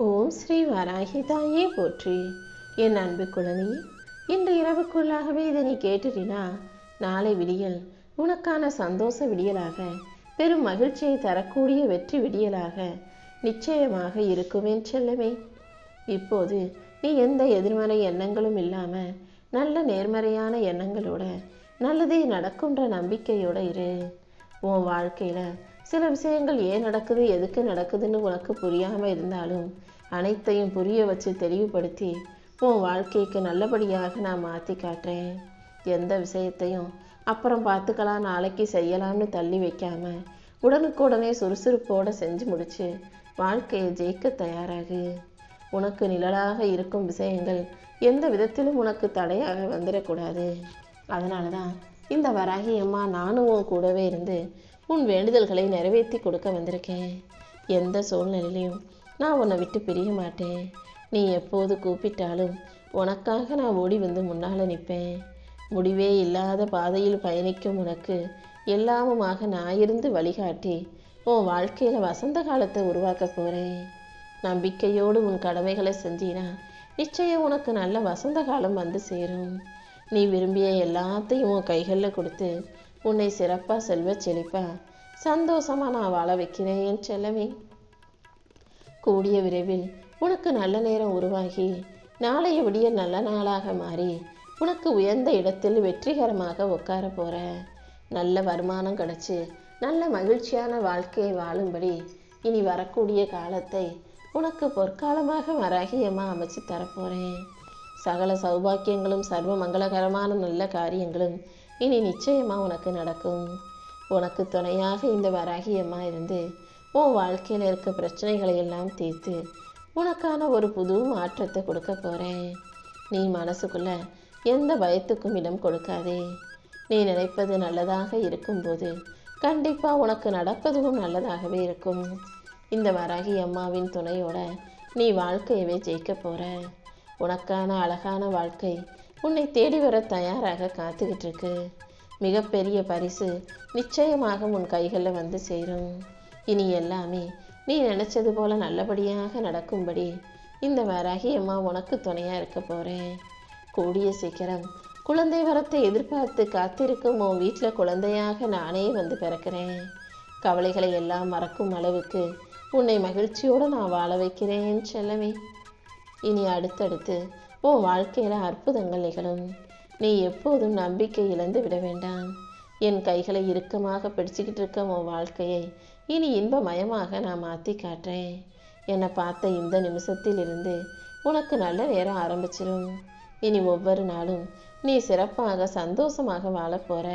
ஓம் ஸ்ரீ வராகி தாயே போற்றி. என் அன்பு குழந்தையே, இன்று இரவுக்குள்ளாகவே இதை நீ கேட்டுட்டினா நாளை விடியல் உனக்கான சந்தோஷ விடியலாக, பெரும் மகிழ்ச்சியை தரக்கூடிய வெற்றி விடியலாக நிச்சயமாக இருக்குவேன் செல்லமே. இப்போது நீ எந்த எதிர்மறை எண்ணங்களும் இல்லாமல் நல்ல நேர்மறையான எண்ணங்களோட நல்லதே நடக்கும்ன்ற நம்பிக்கையோட இரு. உன் வாழ்க்கையில் சில விஷயங்கள் ஏன் நடக்குது, எதுக்கு நடக்குதுன்னு உனக்கு புரியாமல் இருந்தாலும் அனைத்தையும் புரிய வச்சு தெளிவுபடுத்தி உன் வாழ்க்கைக்கு நல்லபடியாக நான் மாற்றி காட்டுறேன். எந்த விஷயத்தையும் அப்புறம் பார்த்துக்கலாம், நாளைக்கு செய்யலாம்னு தள்ளி வைக்காம உடனுக்குடனே சுறுசுறுப்போடு செஞ்சு முடிச்சு வாழ்க்கையை ஜெயிக்க தயாராகு. உனக்கு நிழலாக இருக்கும் விஷயங்கள் எந்த விதத்திலும் உனக்கு தடையாக வந்துடக்கூடாது. அதனால தான் இந்த வராகி அம்மா நானும் உன் கூடவே இருந்து உன் வேண்டுதல்களை நிறைவேற்றி கொடுக்க வந்திருக்கேன். எந்த சூழ்நிலையிலையும் நான் உன்னை விட்டு பிரிய மாட்டேன். நீ எப்போது கூப்பிட்டாலும் உனக்காக நான் ஓடி வந்து முன்னால் நிற்பேன். முடிவே இல்லாத பாதையில் பயணிக்கும் உனக்கு எல்லாமுமாக நான் இருந்து வழிகாட்டி உன் வாழ்க்கையில் வசந்த காலத்தை உருவாக்க போகிறேன். நம்பிக்கையோடு உன் கடமைகளை செஞ்சினா நிச்சயம் உனக்கு நல்ல வசந்த காலம் வந்து சேரும். நீ விரும்பிய எல்லாத்தையும் உன் கைகளில் கொடுத்து உன்னை சிறப்பாக செல்வ செழிப்பா சந்தோஷமாக நான் வாழ வைக்கிறேன் என் செல்லமே. கூடிய விரைவில் உனக்கு நல்ல நேரம் உருவாகி நாளைய விடிய நல்ல நாளாக மாறி உனக்கு உயர்ந்த இடத்தில் வெற்றிகரமாக உட்கார போகிற. நல்ல வருமானம் கிடச்சி நல்ல மகிழ்ச்சியான வாழ்க்கையை வாழும்படி இனி வரக்கூடிய காலத்தை உனக்கு பொற்காலமாக வராகியமாக அமைச்சு தரப்போகிறேன். சகல சௌபாக்கியங்களும் சர்வ மங்களகரமான நல்ல காரியங்களும் இனி நிச்சயமாக உனக்கு நடக்கும். உனக்கு துணையாக இந்த வராகியமாக இருந்து உன் வாழ்க்கையில் இருக்க பிரச்சனைகளை எல்லாம் தீர்த்து உனக்கான ஒரு புது மாற்றத்தை கொடுக்க போகிறேன். நீ மனசுக்குள்ள எந்த பயத்துக்கும் இடம் கொடுக்காதே. நீ நினைப்பது நல்லதாக இருக்கும்போது கண்டிப்பாக உனக்கு நடப்பதும் நல்லதாகவே இருக்கும். இந்த வராகி அம்மாவின் துணையோட நீ வாழ்க்கையவே ஜெயிக்க போகிற. உனக்கான அழகான வாழ்க்கை உன்னை தேடி வர தயாராக காத்துக்கிட்டு இருக்கு. மிகப்பெரிய பரிசு நிச்சயமாக உன் கைகளில் வந்து சேரும். இனி எல்லாமே நீ நினச்சது போல நல்லபடியாக நடக்கும்படி இந்த வராகி அம்மா உனக்கு துணையாக இருக்க போகிறேன். கூடிய சீக்கிரம் குழந்தை வரத்தை எதிர்பார்த்து காத்திருக்கும் உன் வீட்டில் குழந்தையாக நானே வந்து பிறக்கிறேன். கவலைகளை எல்லாம் மறக்கும் அளவுக்கு உன்னை மகிழ்ச்சியோடு நான் வாழ வைக்கிறேன் செல்லமே. இனி அடுத்தடுத்து உன் வாழ்க்கையில் அற்புதங்கள் நிகழும். நீ எப்போதும் நம்பிக்கை இழந்து விட வேண்டாம். என் கைகளை இறுக்கமாக பிடிச்சிக்கிட்டு இருக்க உன் வாழ்க்கையை இனி இன்பமயமாக நான் மாற்றி காட்டுறேன். என்னை பார்த்த இந்த நிமிஷத்தில் இருந்து உனக்கு நல்ல நேரம் ஆரம்பிச்சிடும். இனி ஒவ்வொரு நாளும் நீ சிறப்பாக சந்தோஷமாக வாழப்போகிற.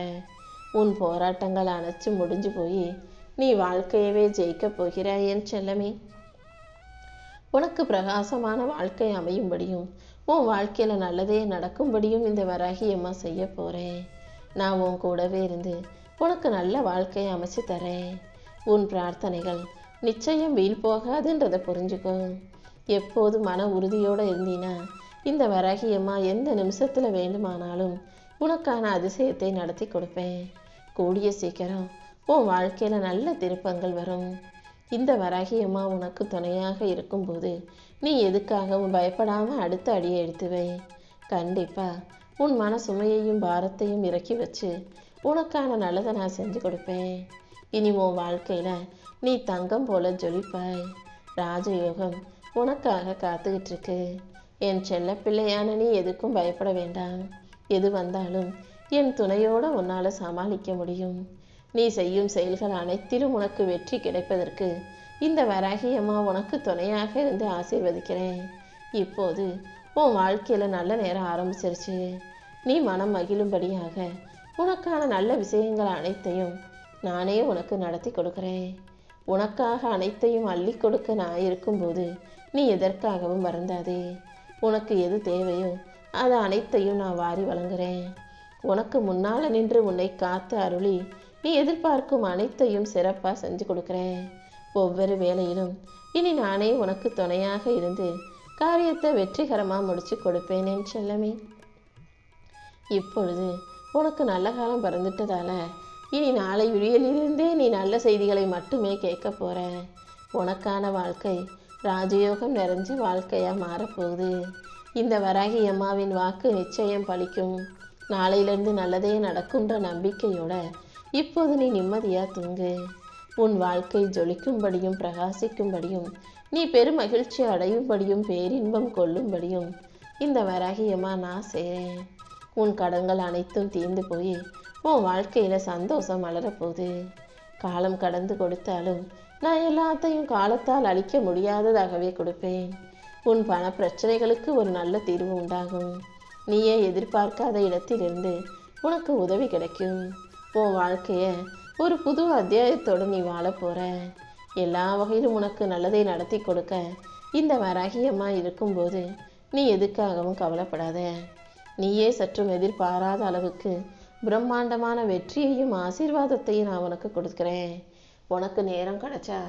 உன் போராட்டங்கள் அணைச்சு முடிஞ்சு போய் நீ வாழ்க்கையவே ஜெயிக்க போகிறாய் என் செல்லமே. உனக்கு பிரகாசமான வாழ்க்கை அமையும்படியும் உன் வாழ்க்கையில் நல்லதே நடக்கும்படியும் இந்த வராகி அம்மா செய்ய போகிறேன். நான் உன் கூடவே இருந்து உனக்கு நல்ல வாழ்க்கையை அமைச்சு தரேன். உன் பிரார்த்தனைகள் நிச்சயம் வீண் போகாதுன்றதை புரிஞ்சுக்கோ. எப்போது மன உறுதியோடு இருந்தீனா இந்த வராகி அம்மா எந்த நிமிஷத்தில் வேண்டுமானாலும் உனக்கான அதிசயத்தை நடத்தி கொடுப்பேன். கூடிய சீக்கிரம் உன் வாழ்க்கையில் நல்ல திருப்பங்கள் வரும். இந்த வராகி அம்மா உனக்கு துணையாக இருக்கும்போது நீ எதுக்காகவும் பயப்படாமல் அடுத்த அடியை எடுத்து வை. கண்டிப்பாக உன் மன சுமையையும் பாரத்தையும் இறக்கி வச்சு உனக்கான நல்லதை நான் செஞ்சு கொடுப்பேன். இனி உன் வாழ்க்கையில் நீ தங்கம் போல ஜொலிப்பாய். ராஜயோகம் உனக்காக காத்துக்கிட்டு இருக்கு. என் செல்ல பிள்ளையான நீ எதுக்கும் பயப்பட வேண்டாம். எது வந்தாலும் என் துணையோடு உன்னால் சமாளிக்க முடியும். நீ செய்யும் செயல்கள் அனைத்திலும் உனக்கு வெற்றி கிடைப்பதற்கு இந்த வராகி அம்மா உனக்கு துணையாக இருந்து ஆசீர்வதிக்கிறேன். இப்போது உன் வாழ்க்கையில் நல்ல நேரம் ஆரம்பிச்சிருச்சு. நீ மனம் மகிழும்படியாக உனக்கான நல்ல விஷயங்கள் அனைத்தையும் நானே உனக்கு நடத்தி கொடுக்குறேன். உனக்காக அனைத்தையும் அள்ளி கொடுக்க நான் இருக்கும்போது நீ எதற்காகவும் வருந்தாதே. உனக்கு எது தேவையோ அது அனைத்தையும் நான் வாரி வழங்குறேன். உனக்கு முன்னால் நின்று உன்னை காத்து அருளி நீ எதிர்பார்க்கும் அனைத்தையும் சிறப்பாக செஞ்சு கொடுக்குறேன். ஒவ்வொரு வேலையிலும் இனி நானே உனக்கு துணையாக இருந்து காரியத்தை வெற்றிகரமாக முடிச்சு கொடுப்பேன் என் செல்லமே. இப்பொழுது உனக்கு நல்ல காலம் பிறந்துட்டதால இனி நாளை விடியலிருந்தே நீ நல்ல செய்திகளை மட்டுமே கேட்க போகிற. உனக்கான வாழ்க்கை ராஜயோகம் நிறைஞ்ச வாழ்க்கையா மாறப்போகுது. இந்த வராகி அம்மாவின் வாக்கு நிச்சயம் பலிக்கும். நாளையிலிருந்து நல்லதே நடக்கும்ன்ற நம்பிக்கையோட இப்போது நீ நிம்மதியா தூங்கு. உன் வாழ்க்கை ஜொலிக்கும்படியும் பிரகாசிக்கும்படியும் நீ பெருமகிழ்ச்சி அடையும்படியும் பேரின்பம் கொள்ளும்படியும் இந்த வராகியம்மா நான் செய்கிறேன். உன் கடன்கள் அனைத்தும் தீர்ந்து போய் உன் வாழ்க்கையில சந்தோஷம் மலரப்போகுது. காலம் கடந்து கொடுத்தாலும் நான் எல்லாத்தையும் காலத்தால் அழிக்க முடியாததாகவே கொடுப்பேன். உன் பண பிரச்சனைகளுக்கு ஒரு நல்ல தீர்வு உண்டாகும். நீயே எதிர்பார்க்காத இடத்திலிருந்து உனக்கு உதவி கிடைக்கும். உன் வாழ்க்கைய ஒரு புது அத்தியாயத்தோடு நீ வாழ போற. எல்லா வகையிலும் உனக்கு நல்லதை நடத்தி கொடுக்க இந்த வராகியம்மா இருக்கும்போது நீ எதுக்காகவும் கவலைப்படாத. நீயே சற்றும் எதிர்பாராத அளவுக்கு பிரம்மாண்டமான வெற்றியையும் ஆசீர்வாதத்தையும் நான் உனக்கு கொடுக்குறேன். உனக்கு நேரம் கிடைச்சா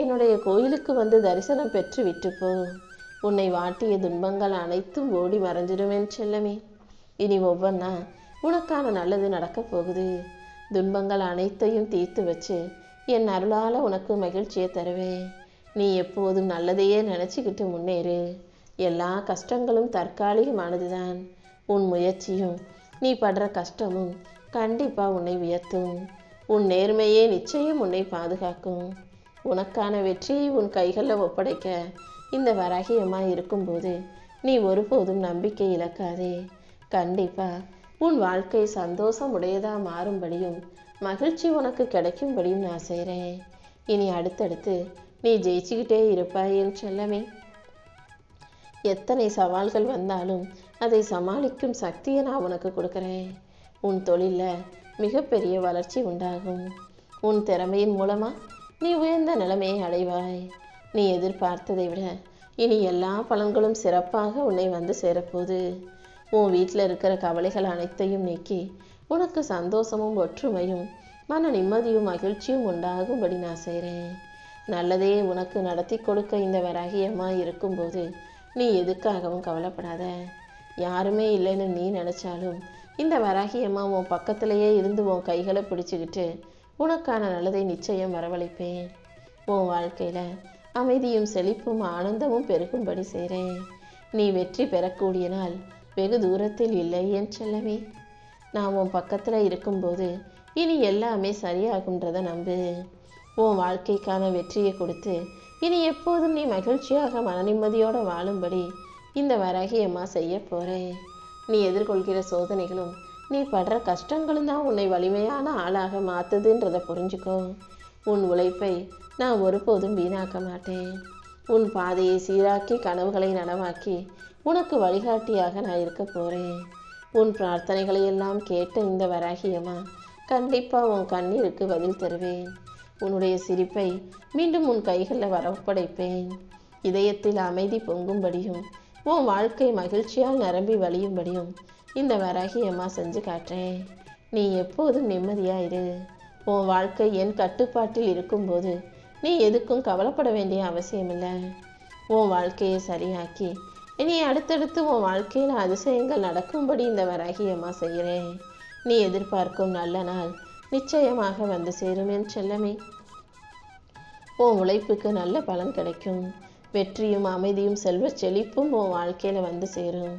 என்னுடைய கோயிலுக்கு வந்து தரிசனம் பெற்று விட்டுப்போ. உன்னை வாட்டிய துன்பங்கள் அனைத்தும் ஓடி மறைஞ்சிடுவேன் செல்லமே. இனி ஒவ்வொன்றா உனக்கான நல்லது நடக்கப் போகுது. துன்பங்கள் அனைத்தையும் தீர்த்து வச்சு என் அருளால் உனக்கு மகிழ்ச்சியை தருவேன். நீ எப்போதும் நல்லதையே நினச்சிக்கிட்டு முன்னேறு. எல்லா கஷ்டங்களும் தற்காலிகமானதுதான். உன் முயற்சியும் நீ படுற கஷ்டமும் கண்டிப்பாக உன்னை உயர்த்தும். உன் நேர்மையே நிச்சயம் உன்னை பாதுகாக்கும். உனக்கான வெற்றியை உன் கைகளில் ஒப்படைக்க இந்த வராகியம்மா இருக்கும்போது நீ ஒருபோதும் நம்பிக்கை இழக்காதே. கண்டிப்பாக உன் வாழ்க்கை சந்தோஷம் உடையதாக மாறும்படியும் மகிழ்ச்சி உனக்கு கிடைக்கும்படியும் நான் செய்கிறேன். இனி அடுத்தடுத்து நீ ஜெயிச்சுக்கிட்டே இருப்பாய் என் செல்லமே. எத்தனை சவால்கள் வந்தாலும் அதை சமாளிக்கும் சக்தியை நான் உனக்கு கொடுக்குறேன். உன் தொழிலில் மிகப்பெரிய வளர்ச்சி உண்டாகும். உன் திறமையின் மூலமாக நீ உயர்ந்த நிலைமையை அடைவாய். நீ எதிர்பார்த்ததை விட இனி எல்லா பலன்களும் சிறப்பாக உன்னை வந்து சேரப்போகுது. உன் வீட்டில் இருக்கிற கவலைகள் அனைத்தையும் நீக்கி உனக்கு சந்தோஷமும் ஒற்றுமையும் மன நிம்மதியும் மகிழ்ச்சியும் உண்டாகும்படி நான் செய்கிறேன். நல்லதே உனக்கு நடத்தி கொடுக்க இந்த வராகியம்மா இருக்கும்போது நீ எதுக்காகவும் கவலைப்படாத. யாருமே இல்லைன்னு நீ நினச்சாலும் இந்த வராகியம்மா உன் பக்கத்திலேயே இருந்து உன் கைகளை பிடிச்சிக்கிட்டு உனக்கான நல்லதை நிச்சயம் வரவழைப்பேன். உன் வாழ்க்கையில் அமைதியும் செழிப்பும் ஆனந்தமும் பெருகும்படி செய்கிறேன். நீ வெற்றி பெறக்கூடிய நாள் வெகு தூரத்தில் இல்லை என் செல்லமே. நான் உன் பக்கத்தில் இருக்கும்போது இனி எல்லாமே சரியாகுன்றதை நம்பு. உன் வாழ்க்கைக்கான வெற்றியை கொடுத்து இனி எப்போதும் நீ மகிழ்ச்சியாக மன நிம்மதியோடு வாழும்படி இந்த வராகியம்மா செய்ய போகிறேன். நீ எதிர்கொள்கிற சோதனைகளும் நீ படுற கஷ்டங்களும் தான் உன்னை வலிமையான ஆளாக மாற்றுதுன்றதை புரிஞ்சுக்கோ. உன் உழைப்பை நான் ஒருபோதும் வீணாக்க மாட்டேன். உன் பாதையை சீராக்கி கனவுகளை நனவாக்கி உனக்கு வழிகாட்டியாக நான் இருக்க போகிறேன். உன் பிரார்த்தனைகளை எல்லாம் கேட்ட இந்த வராகியம்மா கண்டிப்பாக உன் கண்ணீருக்கு பதில் தருவேன். உன்னுடைய சிரிப்பை மீண்டும் உன் கைகளில் வரப்படைப்பேன். இதயத்தில் அமைதி பொங்கும்படியும் உன் வாழ்க்கை மகிழ்ச்சியால் நிரம்பி வழியும்படியும் இந்த வராகியம்மா செஞ்சு காட்டுறேன். நீ எப்போதும் நிம்மதியாயிரு. உன் வாழ்க்கை என் கட்டுப்பாட்டில் இருக்கும்போது நீ எதுக்கும் கவலைப்பட வேண்டிய அவசியமில்லை. உன் வாழ்க்கையை சரியாக்கி இனி அடுத்தடுத்து உன் வாழ்க்கையில் அதிசயங்கள் நடக்கும்படி இந்த வராகியம்மா செய்கிறேன். நீ எதிர்பார்க்கும் நல்ல நாள் நிச்சயமாக வந்து சேரும் என் செல்லமே. உன் உழைப்புக்கு நல்ல பலன் கிடைக்கும். வெற்றியும் அமைதியும் செல்வ செழிப்பும் உன் வாழ்க்கையில் வந்து சேரும்.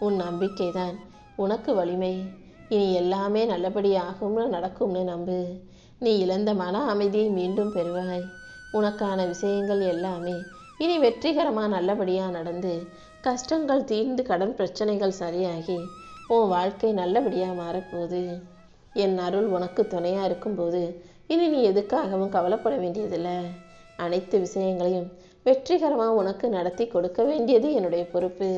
உன் நம்பிக்கை தான் உனக்கு வலிமை. இனி எல்லாமே நல்லபடியாகும்னு நடக்கும்னு நம்பு. நீ இழந்த மன அமைதியை மீண்டும் பெறுவாய். உனக்கான விஷயங்கள் எல்லாமே இனி வெற்றிகரமாக நல்லபடியாக நடந்து கஷ்டங்கள் தீர்ந்து கடன் பிரச்சனைகள் சரியாகி உன் வாழ்க்கை நல்லபடியாக மாறப்போகுது. என் அருள் உனக்கு துணையாக இருக்கும்போது இனி நீ எதுக்காகவும் கவலைப்பட வேண்டியதில்லை. அனைத்து விஷயங்களையும் வெற்றிகரமாக உனக்கு நடத்தி கொடுக்க வேண்டியது என்னுடைய பொறுப்பு.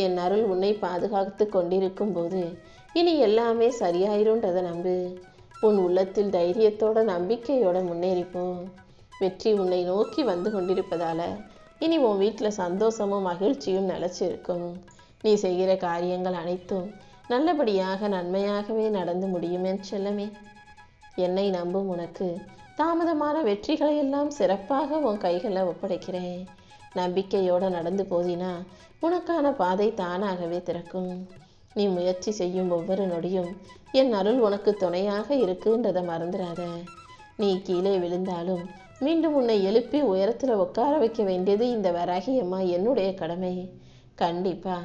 என் அருள் உன்னை பாதுகாத்து கொண்டிருக்கும் போது இனி எல்லாமே சரியாயிருன்றதை நம்பு. உன் உள்ளத்தில் தைரியத்தோட நம்பிக்கையோட முன்னேறிப்போம். வெற்றி உன்னை நோக்கி வந்து கொண்டிருப்பதால இனி உன் வீட்டில் சந்தோஷமும் மகிழ்ச்சியும் நிலச்சிருக்கும். நீ செய்கிற காரியங்கள் அனைத்தும் நல்லபடியாக நன்மையாகவே நடந்து முடியுமே செல்லமே. என்னை நம்பும் உனக்கு தாமதமான வெற்றிகளை எல்லாம் சிறப்பாக உன் கைகளில் ஒப்படைக்கிறேன். நம்பிக்கையோடு நடந்து போதினா உனக்கான பாதை தானாகவே திறக்கும். நீ முயற்சி செய்யும் ஒவ்வொரு நொடியும் என் அருள் உனக்கு துணையாக இருக்குன்றதை மறந்துடாத. நீ கீழே விழுந்தாலும் மீண்டும் உன்னை எழுப்பி உயரத்தில் உட்கார வைக்க வேண்டியது இந்த வராகி அம்மா என்னுடைய கடமை. கண்டிப்பா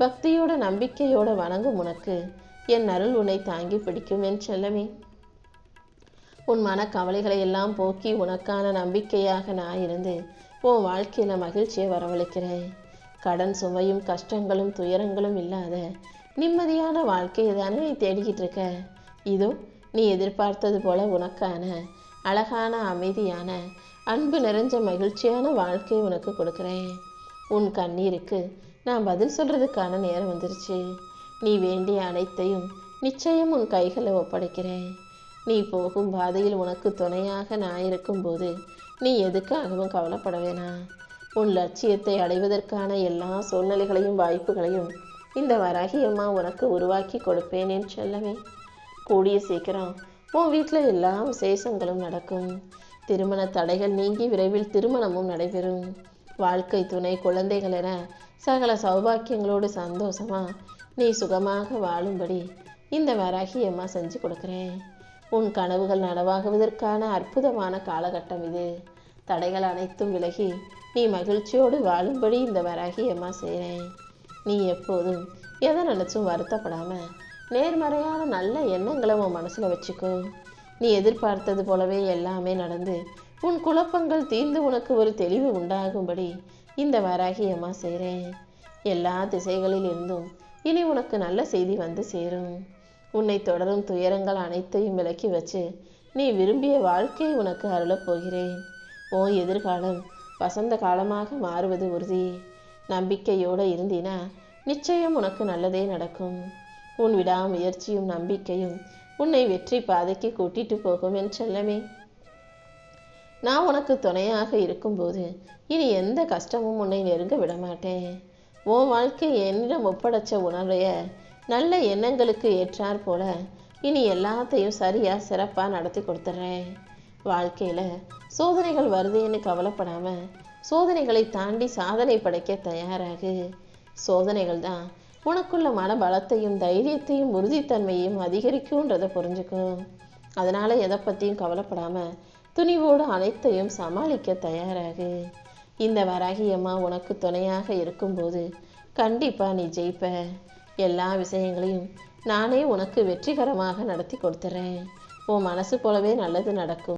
பக்தியோட நம்பிக்கையோட வணங்கும் உனக்கு என் அருள் உன்னை தாங்கி பிடிக்கும் என் செல்லமே. உன் மன கவலைகளை எல்லாம் போக்கி உனக்கான நம்பிக்கையாக நான் இருந்து உன் வாழ்க்கையில மகிழ்ச்சியை வரவழைக்கிறேன். கடன் சுமையும் கஷ்டங்களும் துயரங்களும் இல்லாத நிம்மதியான வாழ்க்கையை தானே நீ தேடிக்கிட்டு இருக்க. இதோ நீ எதிர்பார்த்தது போல உனக்கான அழகான அமைதியான அன்பு நிறைஞ்ச மகிழ்ச்சியான வாழ்க்கையை உனக்கு கொடுக்குறேன். உன் கண்ணீருக்கு நான் பதில் சொல்றதுக்கான நேரம் வந்துருச்சு. நீ வேண்டிய அனைத்தையும் நிச்சயம் உன் கைகளை ஒப்படைக்கிறேன். நீ போகும் பாதையில் உனக்கு துணையாக நான் இருக்கும்போது நீ எதுக்காகவும் கவலைப்பட வேணாம். உன் லட்சியத்தை அடைவதற்கான எல்லா சூழ்நிலைகளையும் வாய்ப்புகளையும் இந்த வராகி அம்மா உனக்கு உருவாக்கி கொடுப்பேன் என் செல்லமே. கூடிய சீக்கிரம் உன் வீட்டில் எல்லா விசேஷங்களும் நடக்கும். திருமண தடைகள் நீங்கி விரைவில் திருமணமும் நடைபெறும். வாழ்க்கை துணை குழந்தைகள் என சகல சௌபாக்கியங்களோடு சந்தோஷமா நீ சுகமாக வாழும்படி இந்த வராகி அம்மா செஞ்சு கொடுக்குறேன். உன் கனவுகள் நனவாகுவதற்கான அற்புதமான காலகட்டம் இது. தடைகள் அனைத்தும் விலகி நீ மகிழ்ச்சியோடு வாழும்படி இந்த வராகி அம்மா செய்கிறேன். நீ எப்போதும் எதை நினச்சும் வருத்தப்படாம நேர்மறையான நல்ல எண்ணங்களை உன் மனசில் வச்சுக்கோ. நீ எதிர்பார்த்தது போலவே எல்லாமே நடந்து உன் குழப்பங்கள் தீர்ந்து உனக்கு ஒரு தெளிவு உண்டாகும்படி இந்த வராகி அம்மா செய்கிறேன். எல்லா திசைகளில் இருந்தும் இனி உனக்கு நல்ல செய்தி வந்து சேரும். உன்னை தொடரும் துயரங்கள் அனைத்தையும் விலக்கி வச்சு நீ விரும்பிய வாழ்க்கையை உனக்கு அருளப் போகிறேன். உன் எதிர்காலம் வசந்த காலமாக மாறுவது உறுதி. நம்பிக்கையோடு இருந்தினா நிச்சயம் உனக்கு நல்லதே நடக்கும். உன் விடாமுயற்சியும் நம்பிக்கையும் உன்னை வெற்றி பாதைக்கு கூட்டிட்டு போகும் என் செல்லமே. நான் உனக்கு துணையாக இருக்கும்போது இனி எந்த கஷ்டமும் உன்னை நெருங்க விடமாட்டேன். உன் வாழ்க்கை என்னிடம் ஒப்படைச்ச உன்னுடைய நல்ல எண்ணங்களுக்கு ஏற்றாற் போல இனி எல்லாத்தையும் சரியா சிறப்பா நடத்தி கொடுத்துட்றேன். வாழ்க்கையில சோதனைகள் வருதுன்னு கவலைப்படாம சோதனைகளை தாண்டி சாதனை படைக்க தயாராகு. சோதனைகள் தான் உனக்குள்ள மன பலத்தையும் தைரியத்தையும் உறுதித்தன்மையும் அதிகரிக்கும்ன்றதை புரிஞ்சுக்கும். அதனால எதை பற்றியும் கவலைப்படாம துணிவோடு அனைத்தையும் சமாளிக்க தயாராகு. இந்த வராகி அம்மா உனக்கு துணையாக இருக்கும்போது கண்டிப்பா நீ ஜெயிப்ப. எல்லா விஷயங்களையும் நானே உனக்கு வெற்றிகரமாக நடத்தி கொடுத்துறேன். உன் மனசு போலவே நல்லது நடக்கும்.